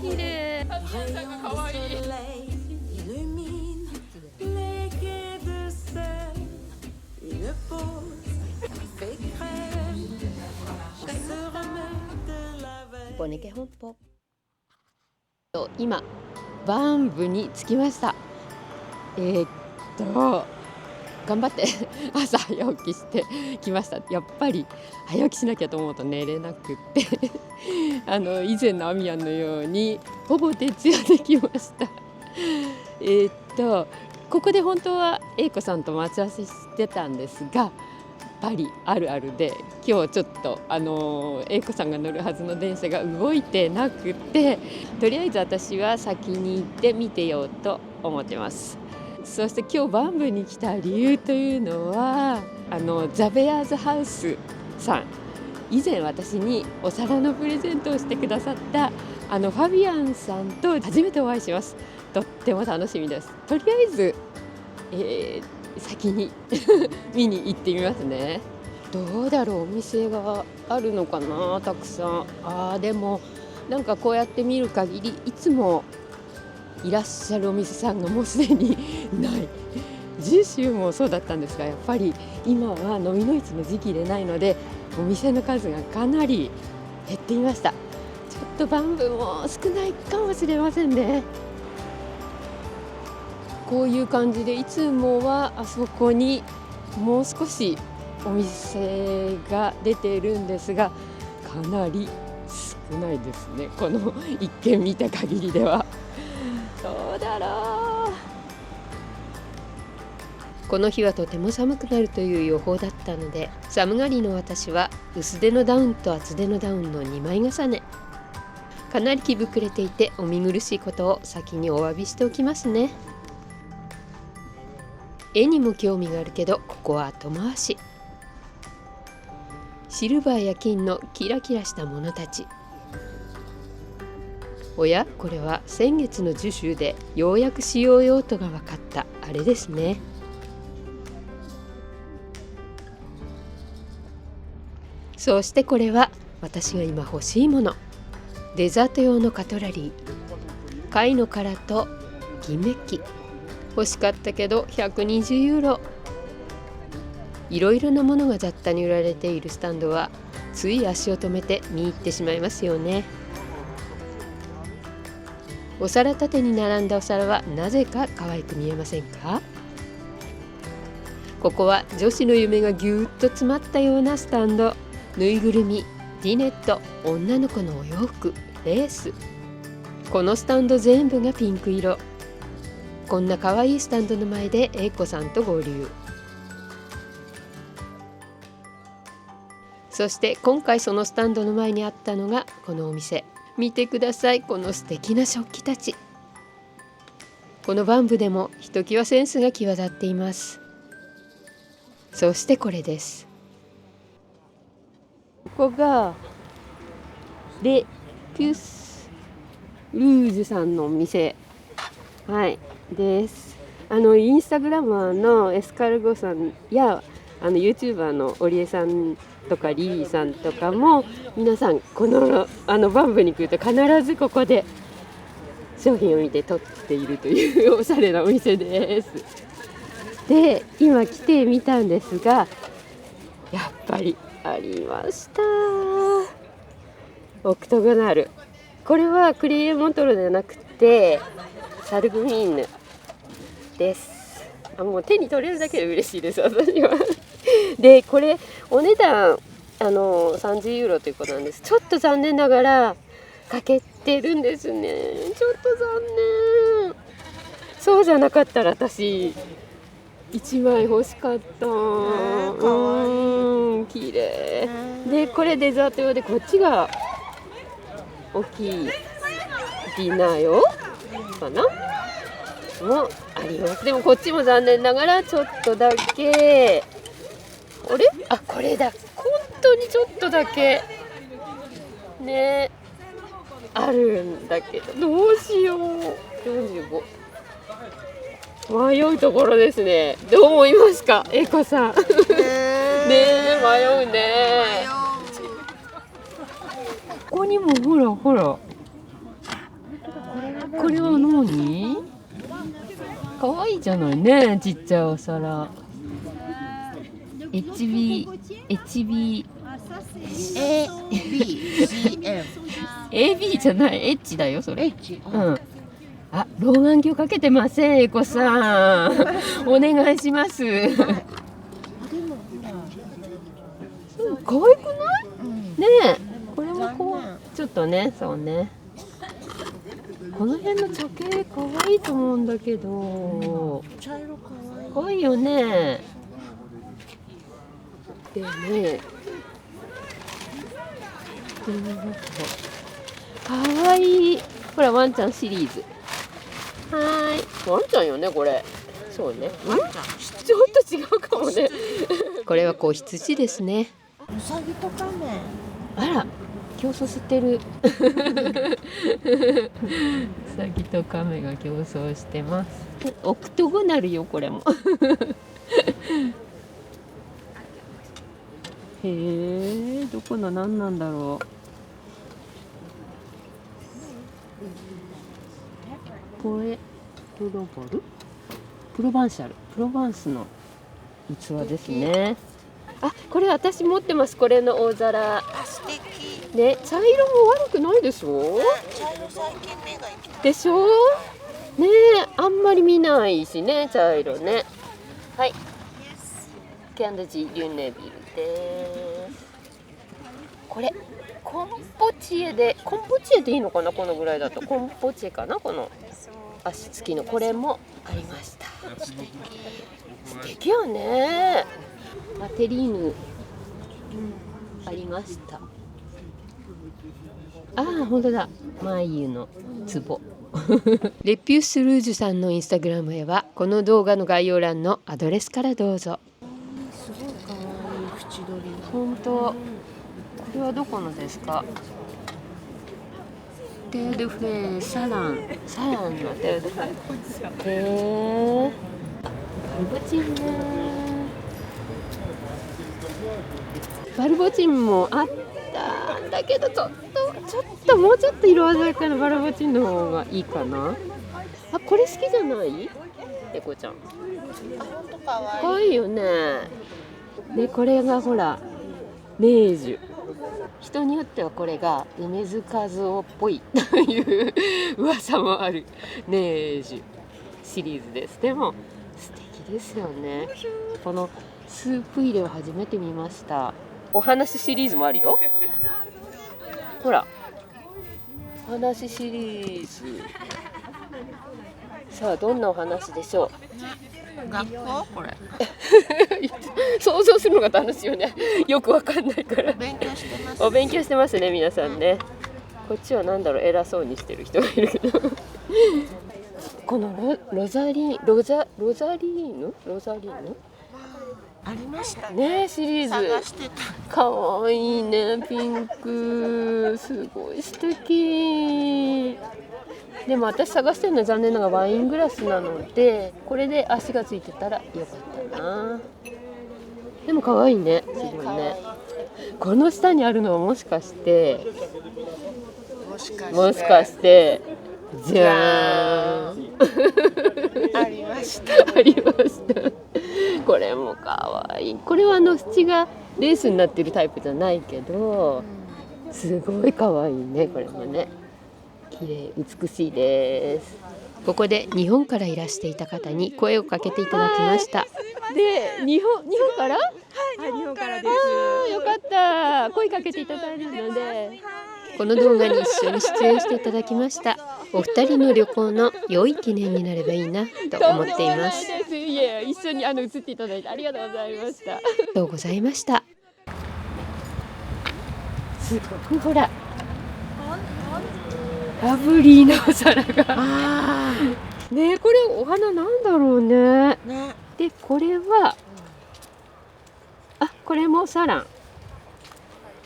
綺麗。可愛い。ボネケ本舗。今バンブに着きました。頑張って朝早起きしてきました。やっぱり早起きしなきゃと思うと寝れなくって以前のアミヤンのようにほぼ徹夜できました。ここで本当は英子さんと待ち合わせしてたんですが、パリあるあるで今日ちょっと英子さんが乗るはずの電車が動いてなくて、とりあえず私は先に行って見てようと思ってます。そして今日バンブに来た理由というのはザ・ベアーズハウスさん、以前私にお皿のプレゼントをしてくださったファビアンさんと初めてお会いします。とっても楽しみです。とりあえず、先に見に行ってみますね。どうだろう、お店があるのかな、たくさん。でもなんかこうやって見る限りいつもいらっしゃるお店さんがもうすでにない。次週もそうだったんですが、やっぱり今は飲みの市の時期でないのでお店の数がかなり減っていました。ちょっとバンブも少ないかもしれませんね。こういう感じでいつもはあそこにもう少しお店が出ているんですが、かなり少ないですね、この一見見た限りでは。どうだろう。この日はとても寒くなるという予報だったので、寒がりの私は薄手のダウンと厚手のダウンの2枚重ね。かなり気膨れていてお見苦しいことを先にお詫びしておきますね。絵にも興味があるけどここは後回し。シルバーや金のキラキラしたものたち。おや、これは先月の受注でようやく使用用途が分かったあれですね。そしてこれは私が今欲しいもの。デザート用のカトラリー、貝の殻と銀メッキ。欲しかったけど120ユーロ。いろいろなものが雑多に売られているスタンドはつい足を止めて見入ってしまいますよね。お皿立てに並んだお皿はなぜか可愛く見えませんか？ここは女子の夢がぎゅーっと詰まったようなスタンド。ぬいぐるみ、ディネット、女の子のお洋服、レース。このスタンド全部がピンク色。こんな可愛いスタンドの前で英子さんと合流。そして今回そのスタンドの前にあったのがこのお店。見てください、この素敵な食器たち。このバンブでもひときわセンスが際立っています。そしてこれです。ここがレ・ピュス・ルージュさんのお店、です。インスタグラマーのエスカルゴさんやYouTuber のオリエさんとかリリーさんとかも皆さんこのバンブに来ると必ずここで商品を見て撮っているというおしゃれなお店です。で、今来てみたんですが、やっぱりありました。オクトゴナール。これはクリエモントロではなくてサルグミーヌです。もう手に取れるだけで嬉しいです私は。で、これお値段30ユーロということなんです。ちょっと残念ながら欠けてるんですね。ちょっと残念。そうじゃなかったら私1枚欲しかった。綺麗で、これデザート用で、こっちが大きいディナー用かなもあります。でもこっちも残念ながらちょっとだけ、これだ、本当にちょっとだけねあるんだけど、どうしよう。45迷うところですね。どう思いますか、英子さん。ねえ、迷うね。ここにもほらほら。これは何？可愛いじゃないね、ちっちゃいお皿。AB じゃない、H だよそれ。うん。あ、老眼鏡かけてません、英子さん。お願いします。可愛くない？ねえ、これもこう、ちょっとね、そうね。この辺の茶系可愛いと思うんだけど。茶色可愛いよね。でね。可愛い。ほら、ワンちゃんシリーズ。はーい。ワンちゃんよね、これ。そうね。ちょっと違うかもね。これは子羊ですね。うさぎとカメ。あら、競争してる。うさぎとカメが競争してます。オクトゴナルよ、これも。へえ、どこの何なんだろう。プロバンシャル、プロバンスの器ですね。あ、これ私持ってます。これの大皿。素敵。ね、茶色も悪くないでしょ。茶色最近目がいい。でしょ。ねえ、あんまり見ないしね、茶色ね。はい。キャンドジリュネビルです。これコンポチエで、コンポチエでいいのかな、このぐらいだと。コンポチエかな、この足付きのこれもありました。素敵よね。マテリーヌ、ありました。ああ、本当だ。眉の壺。レピュースルージュさんのインスタグラムへはこの動画の概要欄のアドレスからどうぞ。すごい可愛い縁取り。本当。これはどこのですか？テールフレサランのテールフレ。へえ。バルボチンね。バルボチンもあったんだけど、ちょっともうちょっと色鮮やかなバルボチンの方がいいかな。あ、これ好きじゃない？エコちゃん。あ、本当可愛い。可愛いよね。で、これがほら明治。人によってはこれが梅津和夫っぽいという噂もあるネージュシリーズです。でも素敵ですよね。このスープ入れを初めて見ました。お話シリーズもあるよ。ほら、お話シリーズ。さあ、どんなお話でしょう。学校これ。想像するのが楽しいよね。よくわかんないから。勉強してます。お勉強してますね、皆さんね。こっちはなんだろう、偉そうにしてる人がいるけど。このロザリーヌありましたね、シリーズ。探してた。かわいいね、ピンク。すごい素敵。でも私探してるのは残念ながらワイングラスなので、これで足がついてたらよかったな。でも可愛いね、すごいね。この下にあるのはもしかしてじゃーん。ありました。ありました。これも可愛い。これは縁がレースになってるタイプじゃないけど、すごい可愛いね、これもね。綺麗、美しいです。ここで日本からいらしていた方に声をかけていただきました。で、日本から？はい、日本からです。あ、よかった。声かけていただいたので、この動画に一緒に出演していただきました。お二人の旅行の良い記念になればいいなと思っています。いえ、一緒に映っていただいてありがとうございました。ありがとうございました。すごくほら。ラブリーなお皿がねえ、これお花なんだろうね。で、これはこれもサラン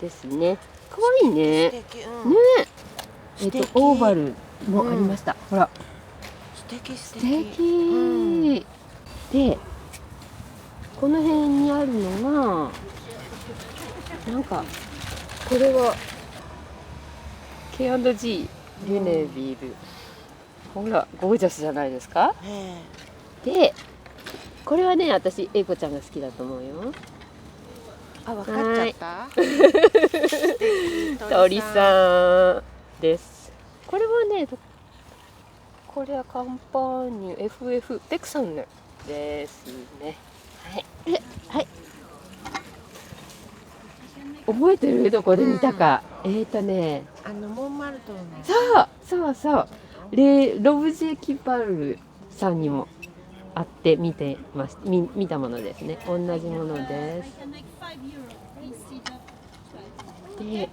ですね。可愛いね。ねえ、オーバルもありました。ほら、素敵。素敵。でこの辺にあるのがなんかこれは K&G リュネビル、ほらゴージャスじゃないですか。でこれはね私英子ちゃんが好きだと思うよ。あ、わかっちゃった。鳥さんです。これはね、これはカンパーニュ FF テクサンヌですね。はい、はい。覚えてる？どこで見たか。ね、モンマルトの。そう。ロブジェキパルさんにも会って見たものですね。同じものです。で、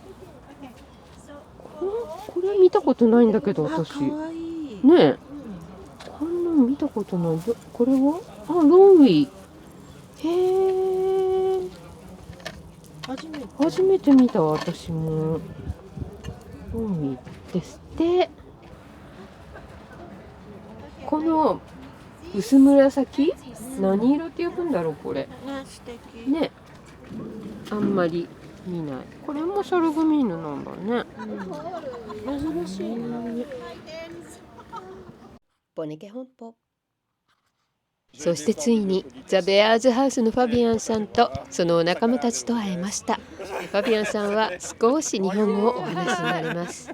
これ見たことないんだけど私。かわいい。ねえ、こんなの見たことない。これは？ロンウィ。へえ。初めて見た私も。ロンウィですって。この薄紫、何色って呼ぶんだろうこれ。ね、素敵。ね、あんまり見ない。これもサルグミーヌなんだね。珍しいな。ボネケ本舗。そしてついにザ・ベアーズハウスのファビアンさんとそのお仲間たちと会えました。ファビアンさんは少し日本語をお話になります。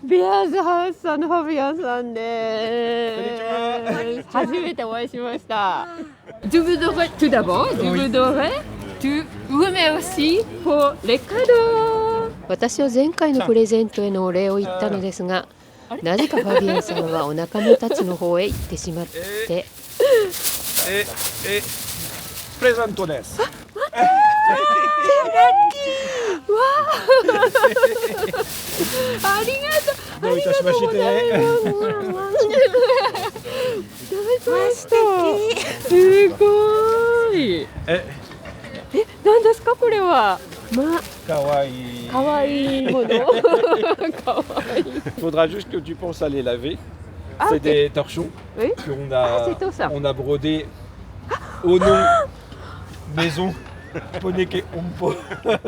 ベアーズハウスさんのファビアンさんです。初めてお会いしました。Je voudrais tout d'abord, je voudrais te remercier pour les cadeaux。私は前回のプレゼントへのお礼を言ったのですが、なぜかファビアンさんはお仲間たちの方へ行ってしまって。プレゼントです。ありがとう。どういたしまして。すごい。何ですかこれは。かわいい。かわいいもの。かわいい。Faudra juste que tu penses à les laver. C'est des torchons qu'on a brodés au nom maison Poneke Ompo avec une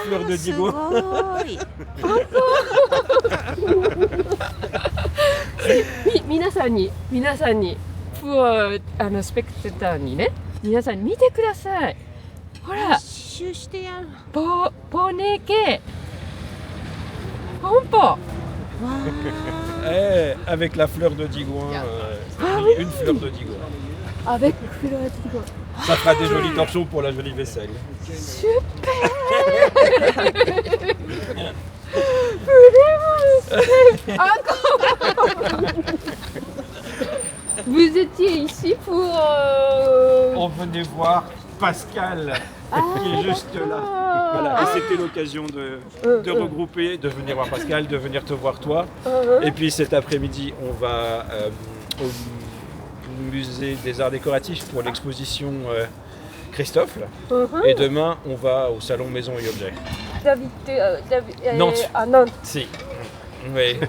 fleur de digo. 皆さんにスペクターにね、皆さん見てください。ほら、刺繍してやる。ポネケ本舗。Avec la fleur de digouin, une fleur de digouin. Avec fleur de digouin. Ça fera des jolis torchons pour la jolie vaisselle. Super. Vous étiez ici pour... On venait voir Pascal qui est juste là. Voilà. Et c'était l'occasion de regrouper, de venir voir Pascal, de venir te voir toi. Et puis cet après-midi, on va au musée des arts décoratifs pour l'exposition Christophe. Et demain, on va au salon Maison et Objets. Nantes. À Nantes. Si. Oui.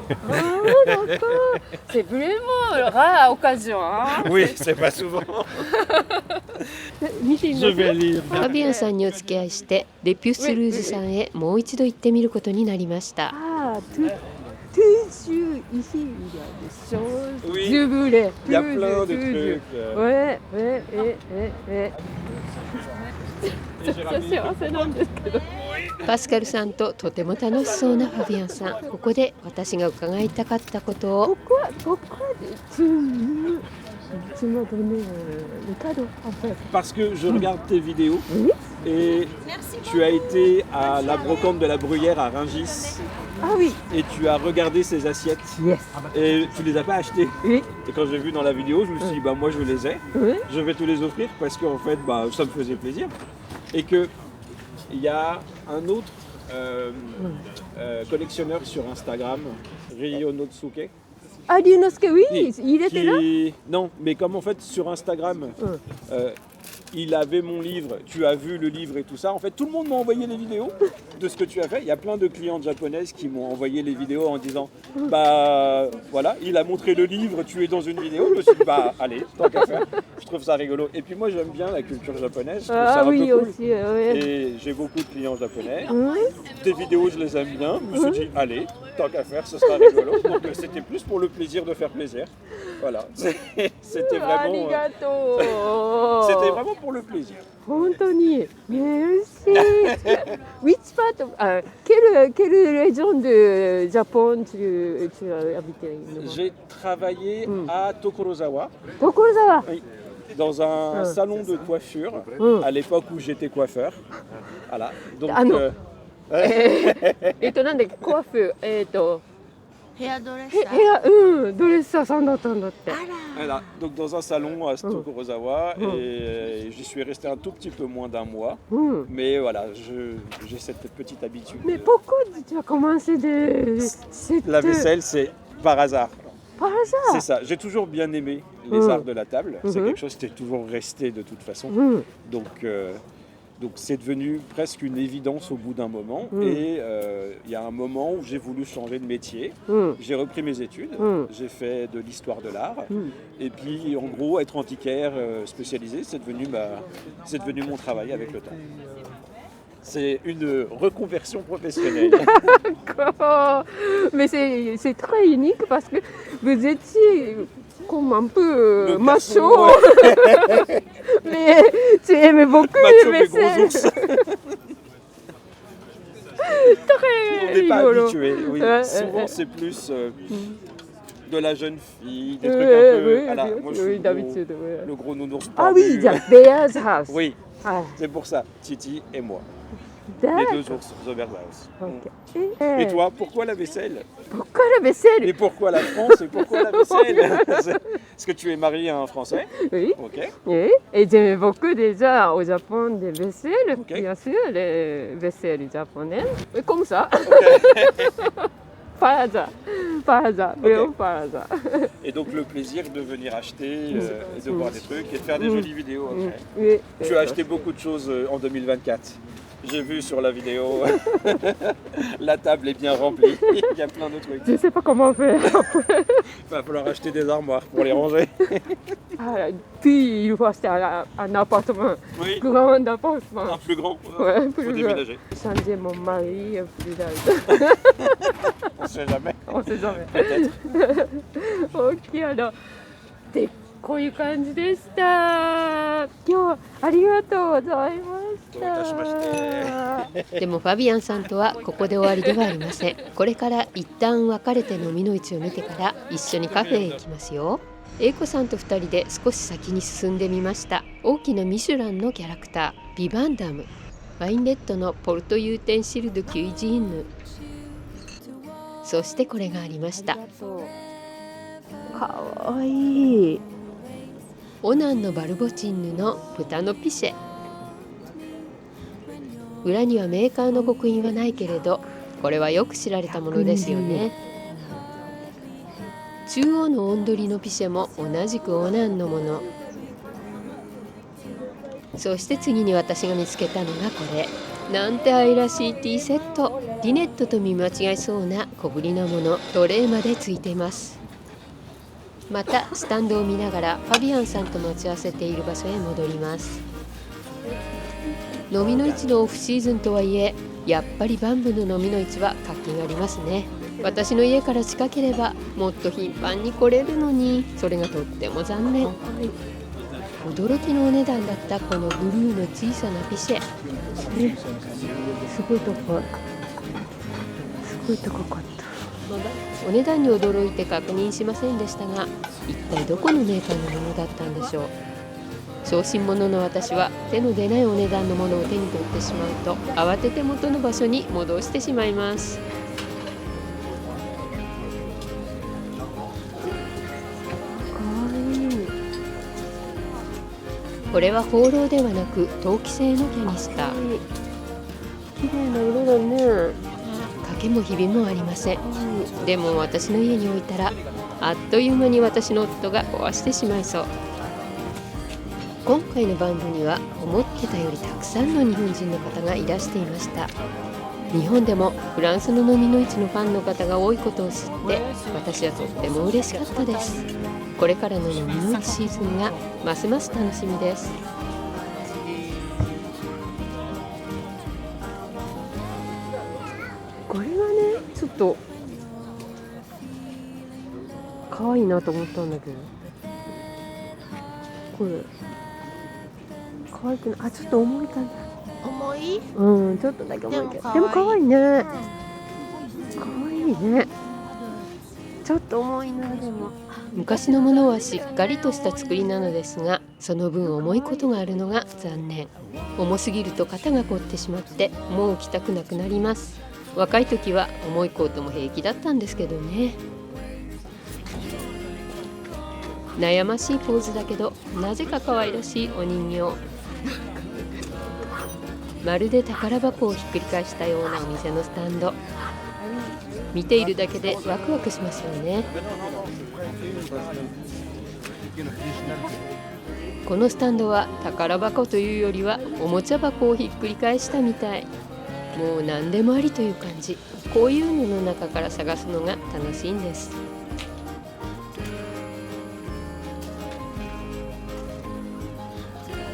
D'accord. C'est vraiment rare occasion. Oui, c'est pas souvent. Je vais lire. ファビアンさんにお付き合いしてレピュスルーズさんへもう一度行ってみることになりました。Toujours ici, il y a des choses. Oui. Je voulais. Il y a plein de trucs. Ouais. 幸せなんですけど。パスカルさんととても楽しそうなファビアンさん。ここで私が伺いたかったことを。ここでtu m'as donné le cadeau en fait. Parce que je regarde tes vidéos et tu as été à la brocante de la Bruyère à Rungis. Ah oui. Et tu as regardé ces assiettes. Yes. Et tu les as pas achetées. Oui. Et quand j'ai vu dans la vidéo, je me suis dit bah moi je les ai. Oui. Je vais te les offrir parce qu'en fait bah ça me faisait plaisir. Et que il y a un autre collectionneur sur Instagram, Ryonotsuke. Ah, Ryunosuke, oui, il était là. Non, mais comme en fait sur Instagram, il avait mon livre, tu as vu le livre et tout ça. En fait, tout le monde m'a envoyé les vidéos de ce que tu as fait. Il y a plein de clientes japonaises qui m'ont envoyé les vidéos en disant bah voilà, il a montré le livre, tu es dans une vidéo. Je me suis dit bah allez, tant qu'à faire. trouve ça rigolo. Et puis moi, j'aime bien la culture japonaise. Je trouve Ah ça un oui, peu cool. aussi, ouais. Et j'ai beaucoup de clients japonais. Oui. Tes vidéos, je les aime bien. Je me suis dit, allez, tant qu'à faire, ce sera rigolo. Donc c'était plus pour le plaisir de faire plaisir. Voilà. C'était vraiment, c'était vraiment pour le plaisir. 本当に Merci. Which part of quelle région de Japon tu as habité? J'ai travaillé à Tokorozawa. Tokorozawa. Oui. Dans un salon de coiffure, à l'époque où j'étais coiffeur. Voilà. Donc, なんだっけコアフヘアドレッ部サー。屋ドレッサーさんだったんだって。 voilà. Donc dans un salon à Tokorozawa, et j'y suis resté un tout petit peu moins d'un mois. Mais voilà, j'ai cette petite habitude. Mais pourquoi tu as commencé de La vaisselle, c'est par hasard. Par hasard? C'est ça. J'ai toujours bien aimé les arts de la table. C'est quelque chose qui est toujours resté de toute façon. Donc c'est devenu presque une évidence au bout d'un moment. Et il y a un moment où j'ai voulu changer de métier. J'ai repris mes études. J'ai fait de l'histoire de l'art. Et puis en gros, être antiquaire spécialisé, c'est devenu mon travail avec le temps. C'est une reconversion professionnelle. D'accord. Mais c'est très unique parce que vous étiez comme un peu macho. Mais tu aimais beaucoup les vaisselles. On n'est pas rigolo. habitué. Oui. Souvent, c'est plus de la jeune fille, des trucs un peu. Voilà, moi, je suis d'habitude. le gros nounours. Ah oui, il y a barbu. Bear's House. Oui, Ah, c'est pour ça. Titi et moi. d'accord. Les deux ours, Zoberhaus. Ok. Et toi, pourquoi la vaisselle? Pourquoi la vaisselle? Et pourquoi la France? Et pourquoi la vaisselle? Est-ce que tu es marié à un Français? Oui. Ok. Oui. Et j'aimais beaucoup déjà au Japon des vaisselles, Ok. bien sûr, les vaisselles japonaises. Et comme ça. Par hasard. Par hasard. Vraiment par hasard. Et donc le plaisir de venir acheter, et de voir des trucs et de faire des jolies vidéos après. Oui. Tu as acheté beaucoup de choses en 2024. J'ai vu sur la vidéo, la table est bien remplie, il y a plein de trucs. Je ne sais pas comment faire. Il va falloir acheter des armoires pour les ranger. Ah, puis il faut acheter un appartement. Oui, Plus grand appartement. un plus grand. Ouais, Il plus faut grand. déménager. Changer mon mari plus d'âge. On ne sait jamais. On ne sait jamais. Peut-être. Ok, alors。で、こういう感じでした。今日はありがとうございました。どういたしまして。でもファビアンさんとはここで終わりではありません。これから一旦別れて飲みの市を見てから一緒にカフェへ行きますよ。英子さんと2人で少し先に進んでみました。大きなミシュランのキャラクタービバンダム、ワインレッドのポルトユーテンシルドキュイジーヌ、そしてこれがありました。かわいい。オナンのバルボチンヌの豚のピシェ。裏にはメーカーの刻印はないけれど、これはよく知られたものですよね。中央のオンドリのピシェも同じくオナンのもの。そして次に私が見つけたのがこれ。なんて愛らしいティーセット。リネットと見間違いそうな小ぶりなもの。トレーまでついています。またスタンドを見ながらファビアンさんと待ち合わせている場所へ戻ります。飲みの市のオフシーズンとはいえ、やっぱりバンブの飲みの市は活気がありますね。私の家から近ければもっと頻繁に来れるのに、それがとっても残念。驚きのお値段だったこのブルーの小さなピシェ。すごい高い。すごい高かった。お値段に驚いて確認しませんでしたが、一体どこのメーカーのものだったんでしょう。小心者の私は手の出ないお値段のものを手に取ってしまうと、慌てて元の場所に戻してしまいます。これはホーローではなく陶器製のキャニスター。綺麗な色だね。欠けもひびもありません。でも私の家に置いたらあっという間に私の夫が壊してしまいそう。今回のバンドには思ってたよりたくさんの日本人の方がいらしていました。日本でもフランスの飲みの市のファンの方が多いことを知って、私はとっても嬉しかったです。これからの飲みのシーズンがますます楽しみです。これはね、ちょっと可愛いなと思ったんだけど、これ可愛くない？あ、ちょっと重いかな。重い？うん、ちょっとだけ重いけど、でも可愛いね。可愛いね。ちょっと重いな。でも昔のものはしっかりとした作りなのですが、その分重いことがあるのが残念。重すぎると肩が凝ってしまってもう着たくなくなります。若い時は重いコートも平気だったんですけどね。悩ましいポーズだけど、なぜか可愛らしいお人形。まるで宝箱をひっくり返したようなお店のスタンド。見ているだけでワクワクしますよね。このスタンドは宝箱というよりはおもちゃ箱をひっくり返したみたい。もう何でもありという感じ。こういうのの中から探すのが楽しいんです。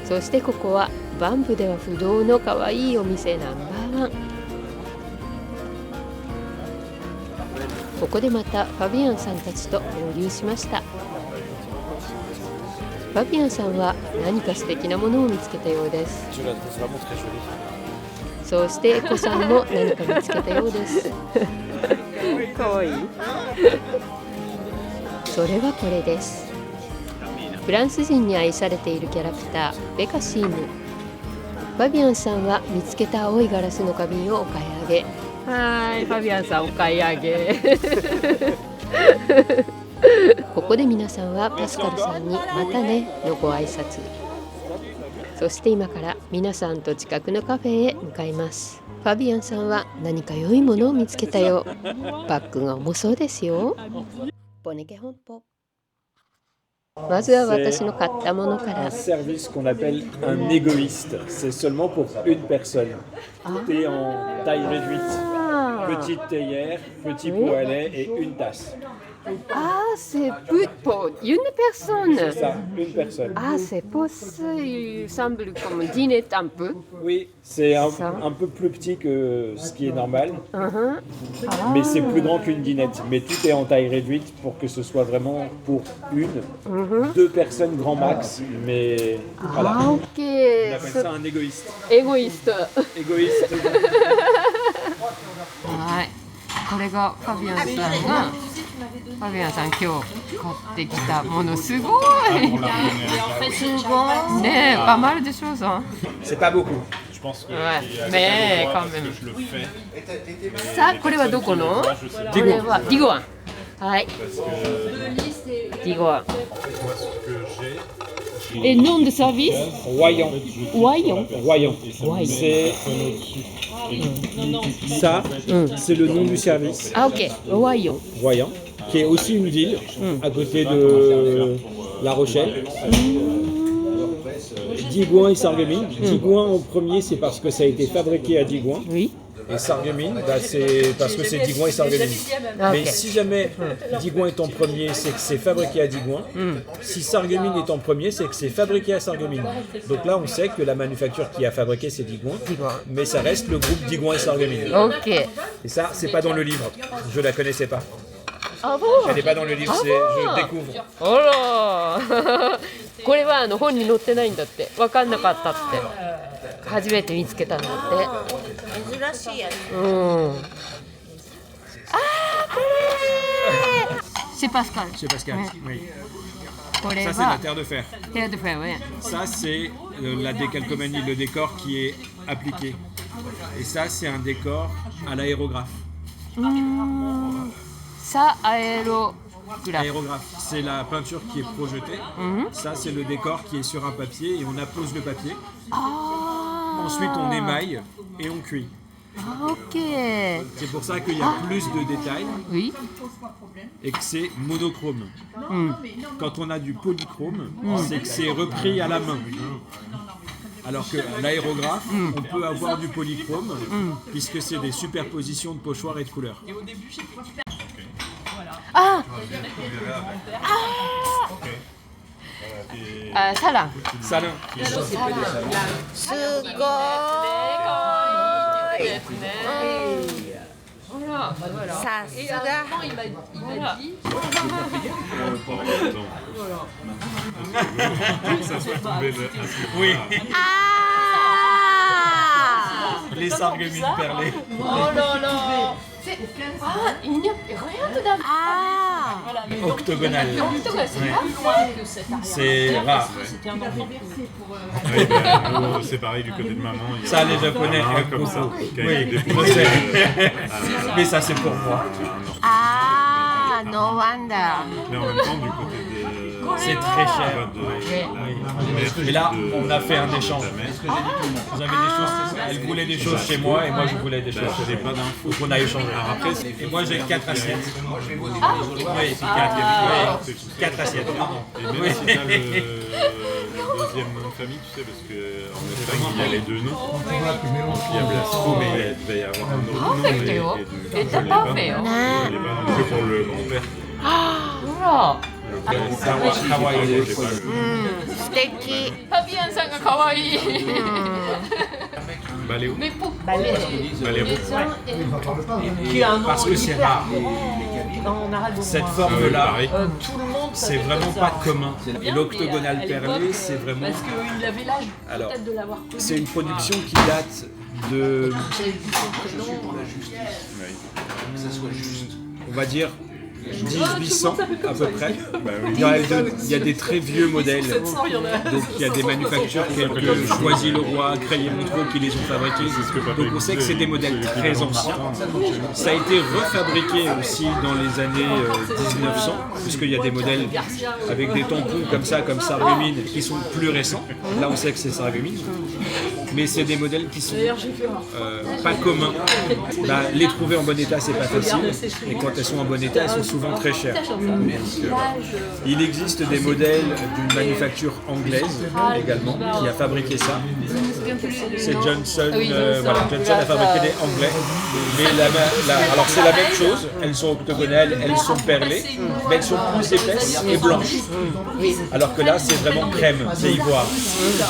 そしてここはバンプでは不動の可愛いお店ナンバーワン。ここでまたファビアンさんたちと合流しました。ファビアンさんは何か素敵なものを見つけたようです。そしてエコさんも何か見つけたようです。かわいい。それはこれです。フランス人に愛されているキャラクターベカシーヌ。ファビアンさんは見つけた青いガラスの花瓶をお買い上げ。はい、ファビアンさんお買い上げ。ここで皆さんはパスカルさんにまたねのご挨拶。そして今から皆さんと近くのカフェへ向かいます。ファビアンさんは何か良いものを見つけたよ。バッグが重そうですよ。ボネケ本舗。まずは私の買ったものから。service qu'on appelle un égoïste. C'est seulement pour une personne. Tout est en taille réduite. Petite théière, petit poêlet et une tasse. Ah, c'est pour une personne. C'est ça, une personne. Ah, c'est pour ça, il semble comme dinette un peu. Oui, c'est un peu plus petit que ce qui est normal. Mais c'est plus grand qu'une dinette. Mais tout est en taille réduite pour que ce soit vraiment pour deux personnes grand max. Mais voilà. Ah, ok. On appelle ça un égoïste. Égoïste. Égoïste. はい、これがファビアンさんが、ファビアンさん今日買ってきたものすごい。すごい。ねえ、pas mal de choses hein. C'est pas beaucoup. Je pense que Ouais, mais quand même. je le fais. さあ、これはどこの？これはディゴアン。はい。ディゴアン。Et nom de service? Royan. Royan. Royan. C'est ça, c'est le nom du service. Ah ok, Royan. Royan, qui est aussi une ville à côté de La Rochelle. Digoin et Sarreguemines. Digoin en premier, c'est parce que ça a été fabriqué à Digoin. Oui. Et Sarreguemines, bah, c'est parce que c'est Digoin et Sarreguemines. Ah, Mais ok. si jamais Digoin est en premier, c'est que c'est fabriqué à Digoin. Si Sarreguemines est en premier, c'est que c'est fabriqué à Sarreguemines. Donc là, on sait que la manufacture qui a fabriqué, c'est Digoin. Mais ça reste le groupe Digoin et Sarreguemines. Ok. Et ça, c'est pas dans le livre. Je la connaissais pas. Ah bon? Elle n'est pas dans le livre, je découvre. あら。これは本に載ってないんだって。分かんなかったって。初めて見つけたんだって。珍しいやつ。うん。あー、これ。C'est Pascal. C'est Pascal, oui. これ Ça, c'est la は terre de fer. terre de fer, ouais. Ça, c'est la décalcomanie, le décor qui est appliqué. Et ça, c'est un décor à l'aérographe. Ça, aérographe. Aérographe, c'est la peinture qui est projetée. Ça, c'est le décor qui est sur un papier et on appose le papier. Ensuite, on émaille et on cuit. Ah, ok. C'est pour ça qu'il y a plus de détails Oui. et que c'est monochrome. Quand on a du polychrome, c'est que c'est repris à la main. Alors que l'aérographe, on peut avoir du polychrome puisque c'est des superpositions de pochoirs et de couleurs. Ah, 사랑. Salon. すごい。さすが。Oui, Ah! les sarreguemines perlées. Ah! Octogonales. C'est C'est rare. c'est pareil du côté de maman. Il y a Ça, les Japonais un aiment comme ça, beaucoup. qui a Oui, été je déposé, sais. Mais ça, c'est pour moi. Ah! No wonder. Mais en même temps, du côté de... C'est très cher. Et Et là, on a fait un échange. Vous avez des choses, elle voulait des choses chez moi et moi je voulais des choses chez elle. pas d'infos. Donc on a échangé. Alors après, Et moi j'ai 4 assiettes. Oui, 4 assiettes. et même si t'as le deuxième nom de famille, tu sais, parce qu'en Espagne, il y a les deux noms. Donc il y a Blasco, mais il devait y avoir un autre nom. Et du coup, je l'ai pas. Je l'ai pas non plus pour le grand-père. Hawaï. 素敵。ファビアンさんが可愛い。 Baléo. Ballet. Baléo. Parce que c'est rare. Cette forme-là, Pareil. c'est vraiment pas commun. Et l'octogonal perlé, c'est vraiment. Parce qu'il avait l'âge Alors, peut-être de l'avoir connu. c'est une production qui date de. On va dire 1800 à peu près. Il y a des très vieux modèles. Donc il y a des manufactures telles que Choisy-le-Roi, Crayé-Montreux qui les ont fabriqués. Donc on sait que c'est des modèles très anciens. Ça a été refabriqué aussi dans les années 1900, puisqu'il y a des modèles avec des tampons comme ça, comme Sarreguemines, qui sont plus récents. Là on sait que c'est Sarreguemines. Mais c'est des modèles qui sont pas communs. Bah, les trouver en bon état, c'est pas facile. Et quand elles sont en bon état, elles sont souvent très chères. Il existe des modèles d'une manufacture anglaise également qui a fabriqué ça. C'est Johnson. Voilà, Johnson a fabriqué des anglais. Mais alors c'est la même chose. Elles sont octogonales, elles sont perlées, mais elles sont plus épaisses et blanches. Alors que là, c'est vraiment crème, c'est ivoire.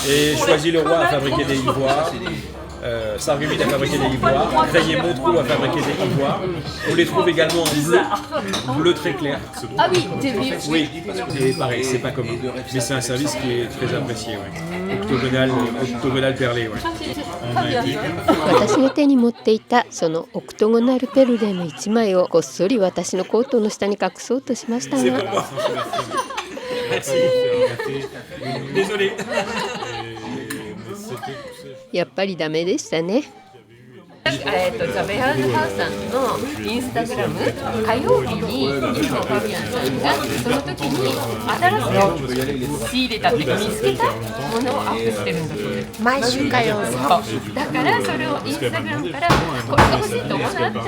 Et Choisy-le-Roi a fabriqué des ivoires. Sarreguemines a fabriqué des ivoires, Crayé-Montreux a fabriqué des ivoires. On les trouve également en bleu très clair. Ah oui, j'ai vu. Oui, et pareil, c'est pas commun. Mais c'est un service qui est très apprécié. Ouais. Octogonal perlé. Ouais. 私が手に持っていたそのオクトゴナルペルレの1枚をこっそり私のコートの下に隠そうとしましたが Désolé. やっぱりダメでしたね。ザ・ベアーズハウスさんのインスタグラム火曜日にファビアンさんがその時に新しく仕入れたっていうか見つけたものをアップしてるんだそうです。毎週火曜日。だからそれをインスタグラムからこれが欲しいと思ったらば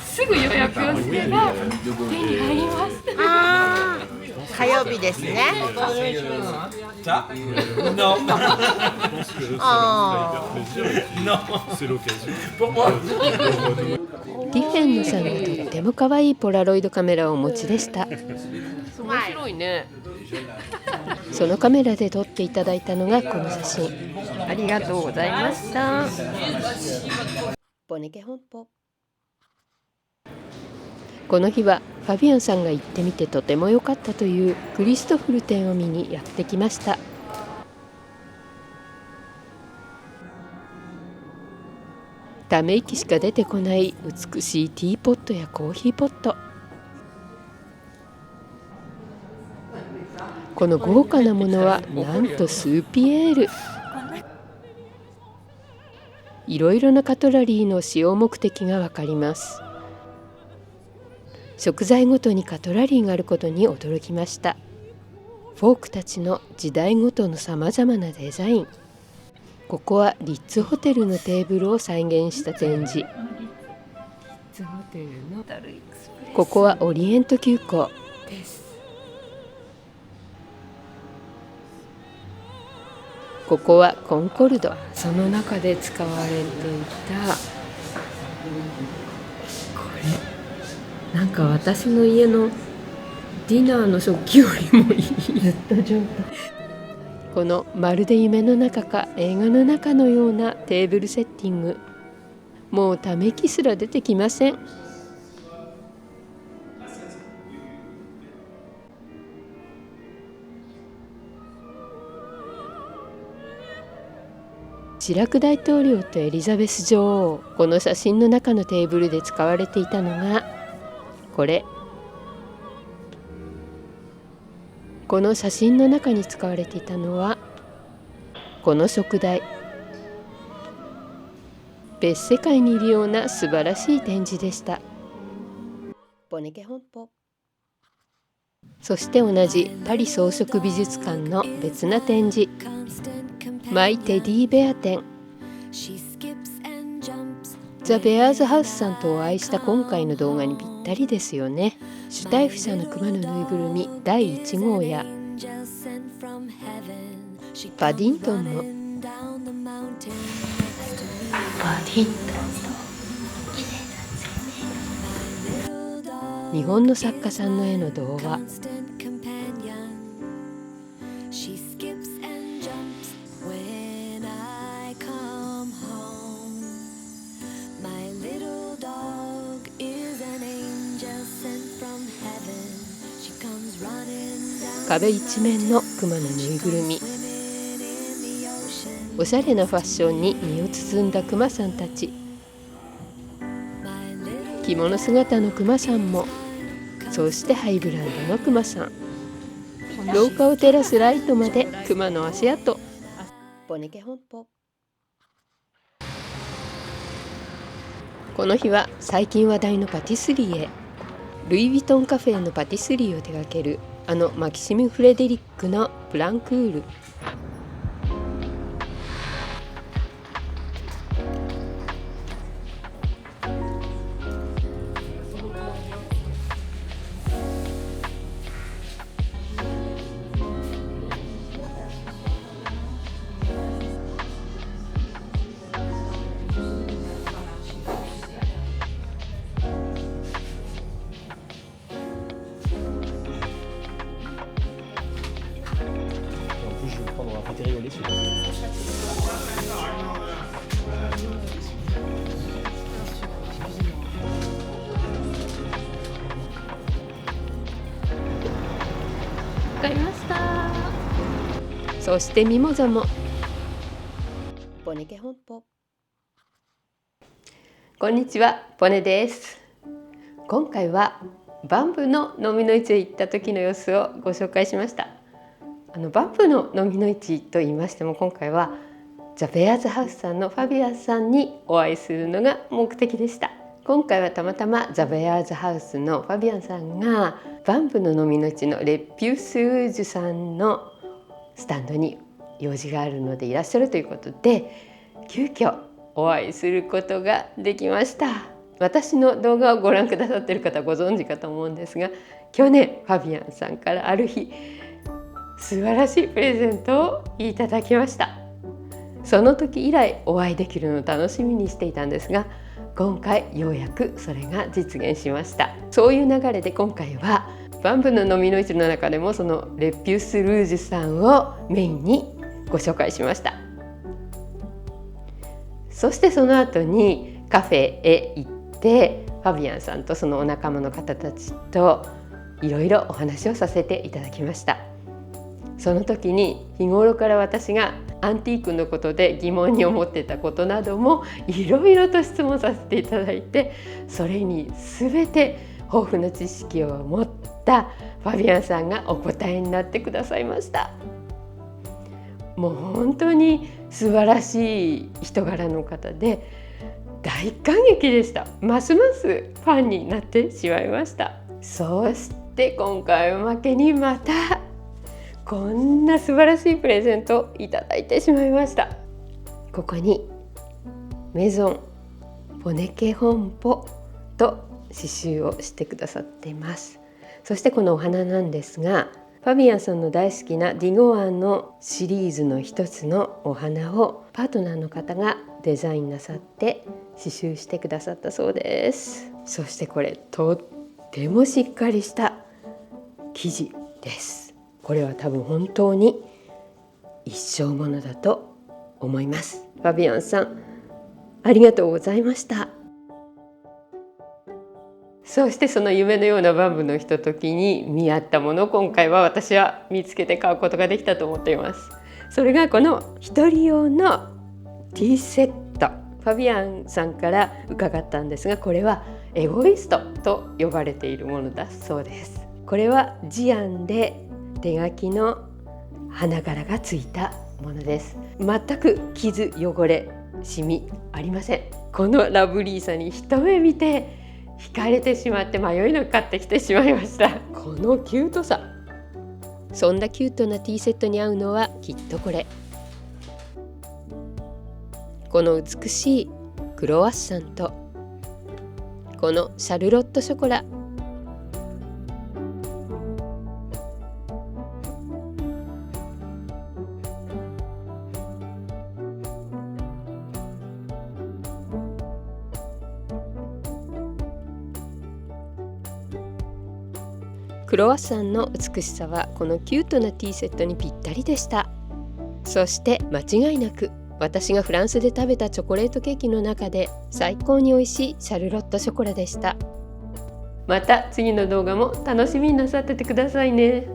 すぐ予約をすれば手に入ります。ああ。火曜日ですね。Ça Non. C'est l'occasion. Pour moi. ティフェンヌさんがとっても可愛いポラロイドカメラをお持ちでした。面白いね。そのカメラで撮っていただいたのがこの写真。ありがとうございました。ボネケ本舗。この日はファビアンさんが行ってみてとても良かったというクリストフル店を見にやってきました。ため息しか出てこない美しいティーポットやコーヒーポット。この豪華なものはなんとスーピエール。いろいろなカトラリーの使用目的がわかります。食材ごとにカトラリーがあることに驚きました。フォークたちの時代ごとのさまざまなデザイン。ここはリッツホテルのテーブルを再現した展示。ここはオリエント急行。ここはコンコルド。その中で使われていたこれなんか私の家のディナーの食器よりもいい。ずっと状態。このまるで夢の中か映画の中のようなテーブルセッティング、もうため息すら出てきません。シラク大統領とエリザベス女王、この写真の中のテーブルで使われていたのがこれ。この写真の中に使われていたのはこの食台。別世界にいるような素晴らしい展示でした。ボネケ本舗。そして同じパリ装飾美術館の別な展示、マイ・テディベア展。ザ・ベアーズ・ハウスさんとお会いした今回の動画にぴったりですよね。シュタイフ社のクマのぬいぐるみ第1号やパディントンも。日本の作家さんの絵の童話。壁一面のクマのぬいぐるみ。おしゃれなファッションに身を包んだクマさんたち。着物姿のクマさんも、そしてハイブランドのクマさん。廊下を照らすライトまでクマの足跡。ボネケ本舗。この日は最近話題のパティスリーへ。ルイ・ヴィトンカフェのパティスリーを手掛けるマキシム・フレデリックのプランクール。買いました。そしてミモザも。ボネケ本舗。こんにちは、ボネです。今回はバンブの飲みの市へ行った時の様子をご紹介しました。バンブの飲みの市と言いましても、今回はザ・ベアーズハウスさんのファビアンさんにお会いするのが目的でした。今回はたまたまザ・ベアーズハウスのファビアンさんがバンブの飲みの市のレピュース・ルージュさんのスタンドに用事があるのでいらっしゃるということで、急遽お会いすることができました。私の動画をご覧くださっている方はご存知かと思うんですが、去年ファビアンさんからある日素晴らしいプレゼントをいただきました。その時以来お会いできるのを楽しみにしていたんですが、今回ようやくそれが実現しました。そういう流れで今回はバンブの飲みの市の中でもそのレピュース・ルージュさんをメインにご紹介しました。そしてその後にカフェへ行ってファビアンさんとそのお仲間の方たちといろいろお話をさせていただきました。その時に日頃から私がアンティークのことで疑問に思っていたことなどもいろいろと質問させていただいて、それに全て豊富な知識を持ったファビアンさんがお答えになってくださいました。もう本当に素晴らしい人柄の方で大感激でした。ますますファンになってしまいました。そして今回おまけにまたこんな素晴らしいプレゼントをいただいてしまいました。ここにメゾンボネケ本舗と刺繍をしてくださっています。そしてこのお花なんですが、ファビアンさんの大好きなディゴアンのシリーズの一つのお花をパートナーの方がデザインなさって刺繍してくださったそうです。そしてこれとってもしっかりした生地です。これは多分本当に一生ものだと思います。ファビアンさん、ありがとうございました。そしてその夢のようなバンブのひとときに見合ったものを今回は私は見つけて買うことができたと思っています。それがこの一人用のティーセット。ファビアンさんから伺ったんですが、これはエゴイストと呼ばれているものだそうです。これはジアンで手書きの花柄がついたものです。全く傷、汚れ、シミありません。このラブリーさに一目見て惹かれてしまって迷いなく買ってきてしまいました。このキュートさ。そんなキュートなティーセットに合うのはきっとこれ。この美しいクロワッサンとこのシャルロットショコラ。クロワッサンの美しさはこのキュートなティーセットにぴったりでした。そして間違いなく私がフランスで食べたチョコレートケーキの中で最高に美味しいシャルロットショコラでした。また次の動画も楽しみになさっててくださいね。